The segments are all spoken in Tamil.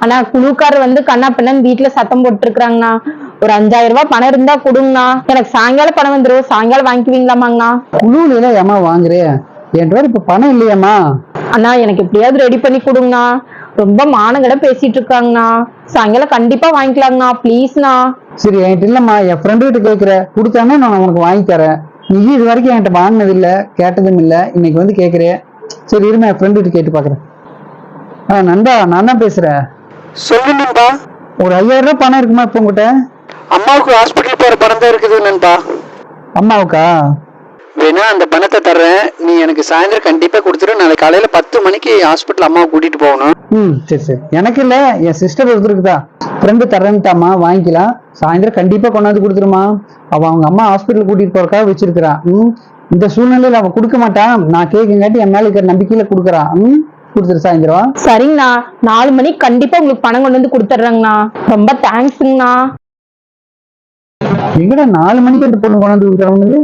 ஆனா குழுக்காரர் வந்து கண்ணா பின்னன்னு வீட்டுல சத்தம் போட்டு இருக்கிறாங்கண்ணா. ஒரு 5000 ரூபாய் பணம் இருந்தா கொடுங்கண்ணா. எனக்கு சாயங்காலம் பணம் வந்துடும், சாயங்காலம் வாங்கிக்குவீங்களாமாங்கண்ணா? குழுல ஏமா வாங்குறேன்? என்கிட்ட இப்ப பணம் இல்லையாமா? அண்ணா எனக்கு எப்படியாவது ரெடி பண்ணி கொடுங்கண்ணா. ரொம்ப மானங்கட பேசிட்டு இருக்காங்கண்ணா. சாயங்காலம் கண்டிப்பா வாங்கிக்கலாங்கண்ணா, பிளீஸ்ண்ணா. சரி, என்கிட்ட இல்லம்மா, என் ஃப்ரெண்டு கிட்ட கேட்கிற, கொடுத்தானே நான் உனக்கு வாங்கி தரேன். நீ இது வரைக்கும் என்கிட்ட வாங்கினது இல்ல, கேட்டதும் இல்ல, இன்னைக்கு வந்து கேட்கிறேன். சரி இருமா, என் ஃப்ரெண்டு கிட்ட கேட்டு பாக்குறேன். நண்பா, நான் தான் பேசுறேன். சொல்லு நண்பா. ஒரு 5000 ரூபாய் பணம் இருக்குமா இப்ப உங்ககிட்ட? அம்மாவுக்கு ஹாஸ்பிட்டல் போற பணம் தான் இருக்குது நண்பா. அம்மாவுக்கா? வேணா அந்த பணத்தை தர்றேன், நீ எனக்கு சாயந்தரம் கண்டிப்பா கொடுத்துரு. நாளைக்கு காலையில 10 மணிக்கு ஹாஸ்பிட்டல் அம்மாவை கூட்டிட்டு போகணும். சரி சரி, எனக்கு இல்ல, என் சிஸ்டர் ஒருத்தருக்குதா, ஃப்ரெண்டு தரேன்ட்டாமா, வாங்கிக்கலாம். சாயந்தரம் கண்டிப்பா கொண்டாந்து கொடுத்துருமா. அவங்க அம்மா ஹாஸ்பிட்டல் கூட்டிட்டு போறக்காக வச்சிருக்கிறான். இந்த சூழ்நிலையில அவன் கொடுக்க மாட்டான், நான் கேட்கங்காட்டி என் மேல இருக்கிற நம்பிக்கையில கொடுக்குறான். கொடுத்துரு சாயந்தரம். சரிங்கண்ணா, 4 மணிக்கு கண்டிப்பா உங்களுக்கு பணம் கொண்டு வந்து கொடுத்துட்றேங்கண்ணா. ரொம்ப தேங்க்ஸுங்கண்ணா. எங்கடா 4 மணிக்கு அந்த பொண்ணு கொண்டாந்து கொடுக்குறவனுக்கு?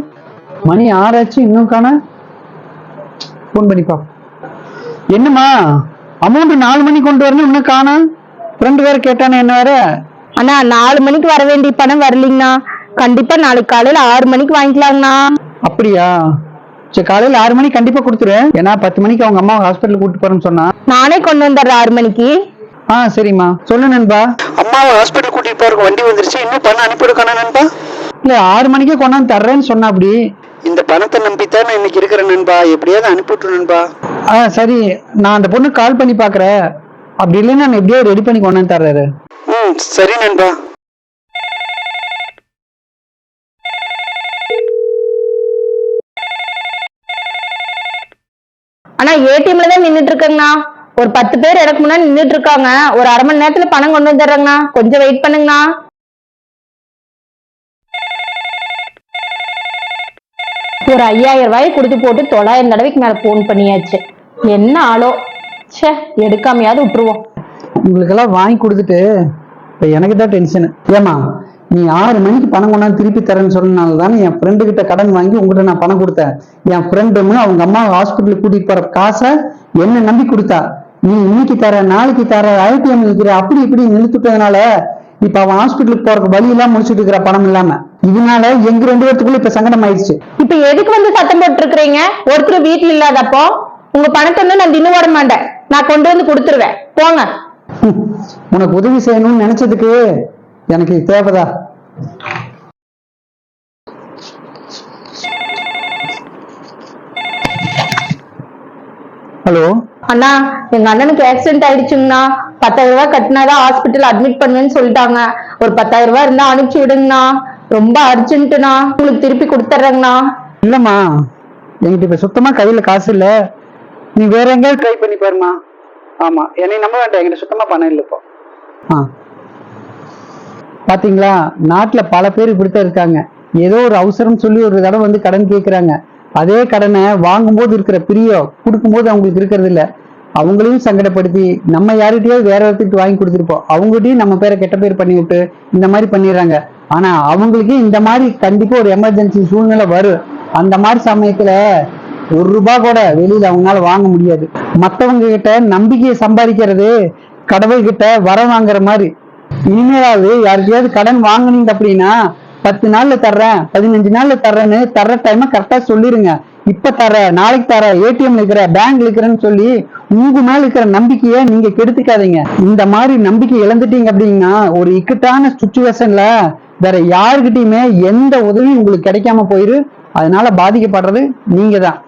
மணி 6 ஆச்சு, இன்னும் காண. போன் பண்ணிப்பா. என்னம்மா அமௌண்ட் 4 மணிக்கு கொண்டு வரணும், இன்னும் காண. ஃப்ரெண்டு வேற கேட்டானே, என்ன வேற? அண்ணா 4 மணிக்கு வர வேண்டிய பணம் வரலீங்கண்ணா. கண்டிப்பா நாளைக்கு காலையில 6 மணிக்கு வாங்கிக்கலாங்கண்ணா. அப்படியா? சரி, காலையில 6 மணிக்கு கண்டிப்பா கொடுத்துரு. ஏன்னா 10 மணிக்கு அவங்க அம்மா ஹாஸ்பிட்டல் கூட்டு போறேன்னு சொன்னா. நானே கொண்டு வந்துடுறேன் 6 மணிக்கு. சரிம்மா, சொல்லு நண்பா. அம்மாவை ஹாஸ்பிட்டல் கூட்டிட்டு போறதுக்கு வண்டி வந்துருச்சு, இன்னும் பணம் அனுப்பிவிடுக்கான நண்பா? இல்ல, 6 மணிக்கே கொண்டாந்து தர்றேன்னு சொன்னா. அப்படி இந்த பணத்தை நம்பித்தான் நான் இன்னைக்கு இருக்கிறேன் நண்பா. எப்படியாவது அனுப்பிவிட்டு நண்பா. சரி, நான் அந்த பொண்ணு கால் பண்ணி பாக்குறேன். அப்படி இல்லைன்னா நான் எப்படியோ ரெடி பண்ணி கொண்டாந்து தர்றாரு. சரி நண்பா. ஆனா ஏடிஎம்ல தான் நின்னுட்டு இருக்கேங்கண்ணா. ஒரு 10 பேர் எனக்கு முன்னாடி நின்னுட்டு இருக்காங்க. ஒரு அரை மணி நேரத்துல பணம் கொண்டு வந்துடுறேங்கண்ணா, கொஞ்சம் வெயிட் பண்ணுங்கண்ணா. ஒரு 5000 ரூபாய் கொடுத்து போட்டு 900 தடவைக்கு மேல போன் பண்ணியாச்சு. என்ன ஆளோ, சே, எடுக்காமையாவது விட்டுருவோம். உங்களுக்கெல்லாம் வாங்கி கொடுத்துட்டு இப்ப எனக்கு தான் டென்ஷன். ஏமா, நீ 6 மணிக்கு பணம் கொண்டாந்து திருப்பி தரேன்னு சொன்னனால தானே என் ஃப்ரெண்டு கிட்ட கடன் வாங்கி உங்ககிட்ட நான் பணம் கொடுத்தேன். என் ஃப்ரெண்டும் அவங்க அம்மா ஹாஸ்பிட்டலுக்கு கூட்டிட்டு போற காசை என்ன நம்பி கொடுத்தா. நீ இன்னைக்கு தர, நாளைக்கு தர, ஐடிஎம் இருக்கிற, அப்படி இப்படி நிறுத்திட்டதுனால இப்ப அவன் ஹாஸ்பிட்டலுக்கு போறதுக்கு வழி எல்லாம் முடிச்சுட்டு இருக்கிற, பணம் இல்லாம. இதனால எங்க 2 பேத்துக்குள்ள இப்ப சங்கடம் ஆயிடுச்சு. இப்ப எதுக்கு வந்து சத்தம் போட்டு இருக்கிறீங்க? ஒருத்தர் வீட்டுல இல்லாதப்போ உங்க பணத்தை வந்து நான் தின்னு வர மாட்டேன், நான் கொண்டு வந்து கொடுத்துருவேன், போங்க. உனக்கு உதவி செய்யணும்னு நினைச்சதுக்கு எனக்கு தேவைதா? ஹலோ அண்ணா, எங்க அண்ணனுக்கு ஆக்சிடென்ட் ஆயிடுச்சுங்கண்ணா. 10,000 ரூபாய் கட்டினாதான் ஹாஸ்பிட்டல் அட்மிட் பண்ணுன்னு சொல்லிட்டாங்க. ஒரு 10,000 ரூபாய் இருந்தா அனுப்பிச்சு விடுங்கண்ணா, ரொம்ப அர்ஜென்ட்ண்ணா. உங்களுக்கு திருப்பி கொடுத்துட்றேங்கண்ணா. இல்லம்மா, என்கிட்ட இப்ப சுத்தமா கையில காசு இல்ல. நீ வேற எங்கேயாவது ட்ரை பண்ணி பாருமா. ஆமா, என்னை நம்ப வேண்டாம், என்கிட்ட சுத்தமா பணம் இல்லை இப்போ. பாத்தீங்களா, நாட்டுல பல பேர் இப்படித்தான் இருக்காங்க. ஏதோ ஒரு அவசரம் சொல்லி ஒரு தடவை வந்து கடன் கேட்கிறாங்க. அதே கடனை வாங்கும்போது இருக்கிற பிரியம் கொடுக்கும்போது அவங்களுக்கு இருக்கிறது இல்ல. அவங்களையும் சங்கடப்படுத்தி நம்ம யார்கிட்டயாவது வேற ஒருத்திட்டு வாங்கி கொடுத்துருப்போம், அவங்ககிட்டயும் நம்ம பேரை கெட்ட பேர் பண்ணி விட்டு இந்த மாதிரி பண்ணிடுறாங்க. ஆனா அவங்களுக்கு இந்த மாதிரி கண்டிப்பா ஒரு எமர்ஜென்சி சூழ்நிலை வரும். அந்த மாதிரி சமயத்துல 1 ரூபாய் கூட வெளியில அவங்களால வாங்க முடியாது. மத்தவங்க கிட்ட நம்பிக்கையை சம்பாதிக்கிறது கடவுள் கிட்ட வர வாங்குற மாதிரி. இனிமேலாவது யாருக்கையாவது கடன் வாங்கினீங்க அப்படின்னா 10 நாள்ல தர்றேன், 15 நாள்ல தர்றேன்னு தர்ற டைமை கரெக்டா சொல்லிருங்க. இப்ப தர, நாளைக்கு தர, ஏடிஎம்ல இருக்கிற, பேங்க்ல இருக்கிறேன்னு சொல்லி உங்க மேல இருக்கிற நம்பிக்கையை நீங்க கெடுத்துக்காதீங்க. இந்த மாதிரி நம்பிக்கை இழந்துட்டீங்க அப்படின்னா ஒரு இக்கட்டான சுச்சுவேஷன்ல வேற யாருக்கிட்டையுமே எந்த உதவியும் உங்களுக்கு கிடைக்காம போயிரு. அதனால பாதிக்கப்படுறது நீங்க தான்.